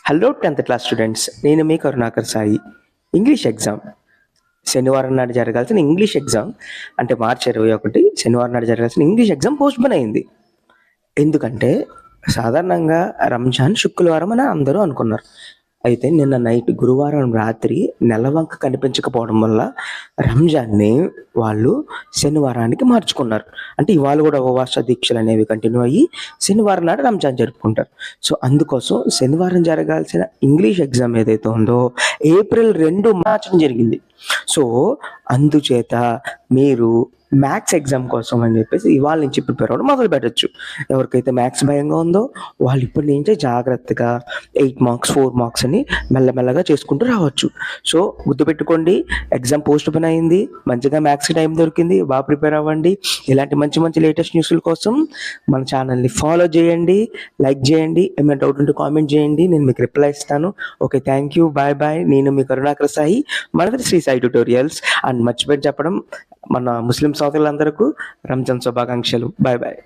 Hello 10th class students, నేను మీ Karunakar Sai. English exam శనివారం నాడు జరగాల్సిన ఇంగ్లీష్ ఎగ్జామ్ అంటే మార్చి 21 శనివారం నాడు జరగాల్సిన ఇంగ్లీష్ ఎగ్జామ్ పోస్ట్‌పోన్ అయింది. ఎందుకంటే సాధారణంగా రంజాన్ శుక్రవారం అని అందరూ అనుకున్నారు. అయితే నిన్న నైట్ గురువారం రాత్రి నెలవంక కనిపించకపోవడం వల్ల రంజాన్‌ని వాళ్ళు శనివారానికి మార్చుకున్నారు. అంటే ఇవాళ కూడా ఉపవాస దీక్షలు అనేవి కంటిన్యూ అయ్యి శనివారం నాడు రంజాన్ జరుపుకుంటారు. సో అందుకోసం శనివారం జరగాల్సిన ఇంగ్లీష్ ఎగ్జామ్ ఏదైతే ఉందో ఏప్రిల్ 2 మార్చడం జరిగింది. సో అందుచేత మీరు మ్యాథ్స్ ఎగ్జామ్ కోసం అని చెప్పేసి ఇవాళ నుంచి ప్రిపేర్ అవ్వడం మొదలు పెట్టచ్చు. ఎవరికైతే మ్యాథ్స్ భయంగా ఉందో వాళ్ళు ఇప్పటి నుంచే జాగ్రత్తగా 8 మార్క్స్ 4 మార్క్స్ అని మెల్లమెల్లగా చేసుకుంటూ రావచ్చు. సో గుర్తుపెట్టుకోండి, ఎగ్జామ్ పోస్ట్‌పోన్ అయింది. మంచిగా మ్యాథ్స్‌కి టైం దొరికింది. బాగా ప్రిపేర్ అవ్వండి. ఇలాంటి మంచి మంచి లేటెస్ట్ న్యూస్‌ల కోసం మన ఛానల్‌ని ఫాలో చేయండి, లైక్ చేయండి. ఏమైనా డౌట్ ఉంటే కామెంట్ చేయండి, నేను మీకు రిప్లై ఇస్తాను. Okay, thank you, bye bye. నేను మీ కరుణాకర్ సాయి, మనది శ్రీ సాయి ట్యుటోరియల్స్. అండ్ మర్చిపోయి చెప్పడం, మన ముస్లిం సోదరులందరికీ రంజాన్ శుభాకాంక్షలు. Bye bye.